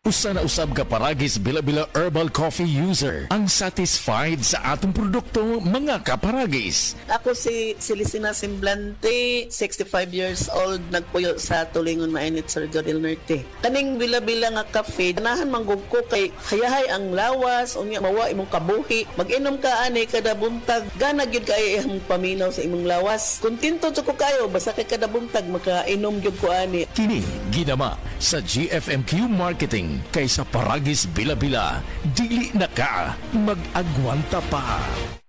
Usa na usab ka paragis bila-bila herbal coffee user ang satisfied sa atong produkto, mga kaparagis. Ako si Celisina Semblante, 65 years old, nagpuyo sa Tulingon Mainit, Surigao del Norte. Kaning bila-bila nga kafe, ganahan manggug ko kay hayahay ang lawas, unya mawa imong kabuhi. Mag-inom ka ani kada buntag, gana gyud kay imong paminaw sa imong lawas. Kontento jud ko kayo basta kay kada buntag makainom gyud ko ani. Kini ginama sa GFMQ Marketing kaysa paragis bila-bila, dili na ka mag-agwanta pa.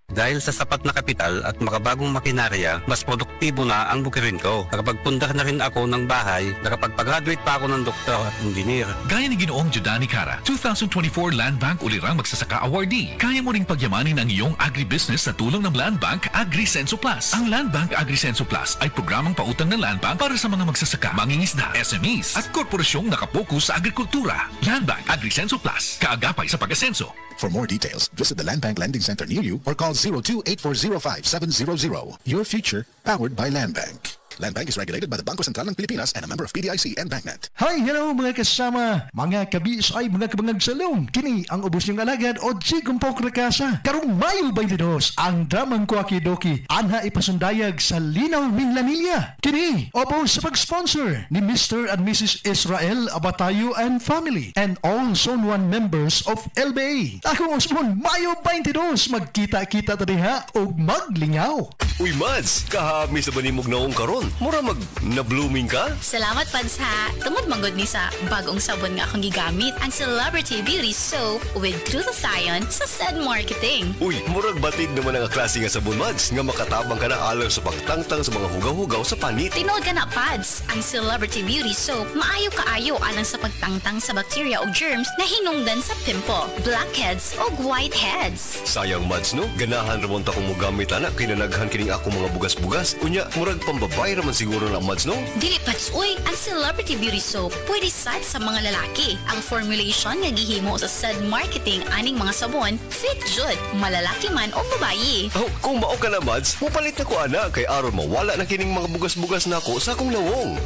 Dahil sa sapat na kapital at makabagong makinarya, mas produktibo na ang bukirin ko. Nakapagpundar na rin ako ng bahay, nakapagpag-graduate pa ako ng doktor at engineer. Gaya ni Ginoong Jodani Cara, 2024 Land Bank Ulirang Magsasaka Awardee. Kaya mo ring pagyamanin ang iyong agribusiness sa tulong ng Land Bank AgriSenso Plus. Ang Land Bank AgriSenso Plus ay programang pautang ng Land Bank para sa mga magsasaka, mangingisda, SMEs at korporasyong nakapokus sa agrikultura. Land Bank AgriSenso Plus, kaagapay sa pag-asenso. For more details, visit the Land Bank Lending Center near you or call 02-8405-700. Your future, powered by Land Bank. Land Bank is regulated by the Bangko Sentral ng Pilipinas and a member of PDIC and BancNet. Hi, hello mga kasama, mga kabisay, mga kabangag salong. Kini ang ubos niyong alagad o Chigumpok Rakasa. Karong Mayo 22, ang dramang Kuakidoki, anha ipasundayag sa Linaw Minlanilla. Kini, opo sa pag-sponsor ni Mr. and Mrs. Israel Abatayo and family and all Zone 1 members of LBA. Akong Osmon, Mayo 22, magkita-kita tadiha o maglingaw. Uy, Mads, kahami sa banimog na karon. Mura na-blooming ka? Salamat, Pads, ha. Tungod manggod ni sa bagong sabon nga akong gigamit, ang Celebrity Beauty Soap with glutathione sa Said Marketing. Uy, murag batid naman ang klase nga sabon, Mads, nga makatabang ka na alang sa pagtangtang sa mga hugaw-hugaw sa panit. Tinood ka na, Pads, ang Celebrity Beauty Soap maayo kaayo alang sa pagtangtang sa bacteria o germs na hinungdan sa pimple, blackheads o whiteheads. Sayang, Mads, no? Ganahan ramon ta kong mugamit anak, kinanaghan kining ako mga bugas-bugas. Unya, murag pambabay raman siguro na, Mads, no? Dili, Pads, uy, ang Celebrity Beauty Soap pwede sad sa mga lalaki. Ang formulation nga gihimo sa Said Marketing aning mga sabon, fit jud, malalaki man o babayi. Oh, kung mao ka na, Mads, mupalit na ko ana kay aron mawala na kining mga bugas-bugas nako sa akong lawong.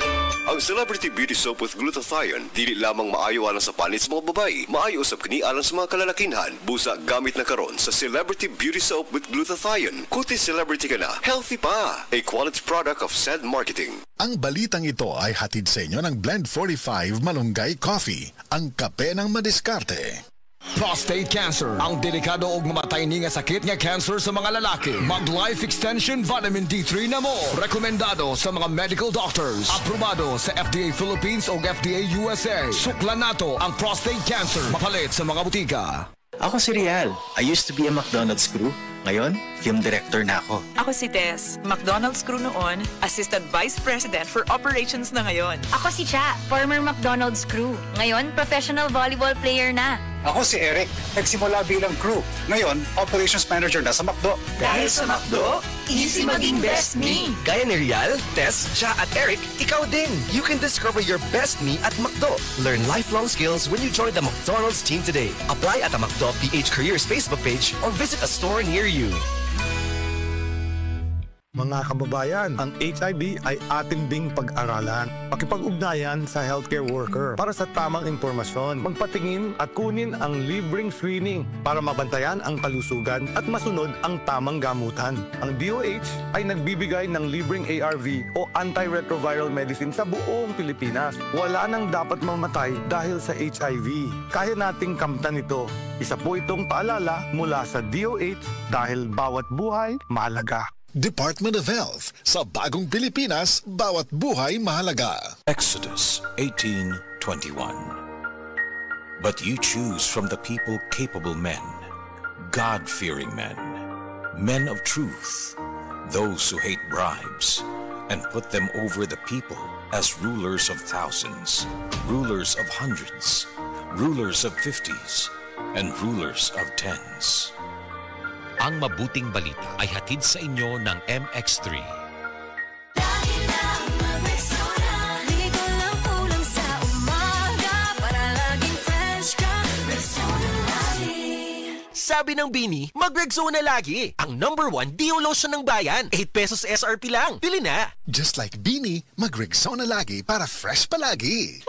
Ang Celebrity Beauty Soap with glutathione dili lamang maayo alang sa panit sa mga babae, maayo usab kini alang sa mga kalalakinhan. Busa gamit na karon sa Celebrity Beauty Soap with glutathione. Kuti celebrity ka na, healthy pa. A quality product of Said Marketing. Ang balitang ito ay hatid sa inyo ng Blend 45 Malunggay Coffee, ang kape ng madiskarte. Prostate cancer, ang delikado ug mamatay ni nga sakit nga cancer sa mga lalaki. Mag Life Extension Vitamin D3 na mo. Rekomendado sa mga medical doctors. Aprobado sa FDA Philippines o FDA USA. Suklan nato ang prostate cancer. Mapalit sa mga butika. Ako si Rial. I used to be a McDonald's crew. Ngayon, film director na ako. Ako si Tess. McDonald's crew noon, Assistant Vice President for Operations na ngayon. Ako si Cha, former McDonald's crew. Ngayon, professional volleyball player na. Ako si Eric. Nagsimula bilang crew. Ngayon, Operations Manager na sa McDo. Dahil sa McDo, easy maging best me. Gaya ni Rial, Tess, Cha at Eric, ikaw din. You can discover your best me at McDo. Learn lifelong skills when you join the McDonald's team today. Apply at the McDo PH Careers Facebook page or visit a store near you. Mga kababayan, ang HIV ay ating ding pag-aralan. Pakipag-ugnayan sa healthcare worker para sa tamang impormasyon. Magpatingin at kunin ang libreng screening para mabantayan ang kalusugan at masunod ang tamang gamutan. Ang DOH ay nagbibigay ng libreng ARV o antiretroviral medicine sa buong Pilipinas. Wala nang dapat mamatay dahil sa HIV. Kaya nating kamtan ito. Isa po itong paalala mula sa DOH dahil bawat buhay mahalaga. Department of Health, sa bagong Pilipinas, bawat buhay mahalaga. Exodus 18:21. But you choose from the people capable men, God-fearing men, men of truth, those who hate bribes, and put them over the people as rulers of thousands, rulers of hundreds, rulers of 50s, and rulers of 10s. Ang mabuting balita ay hatid sa inyo ng MX3. Sabi ng Bini, mag-Rexona lagi. Ang #1 Deo Lotion ng bayan. 8 pesos SRP lang. Bili na. Just like Bini, mag-Rexona lagi para fresh palagi.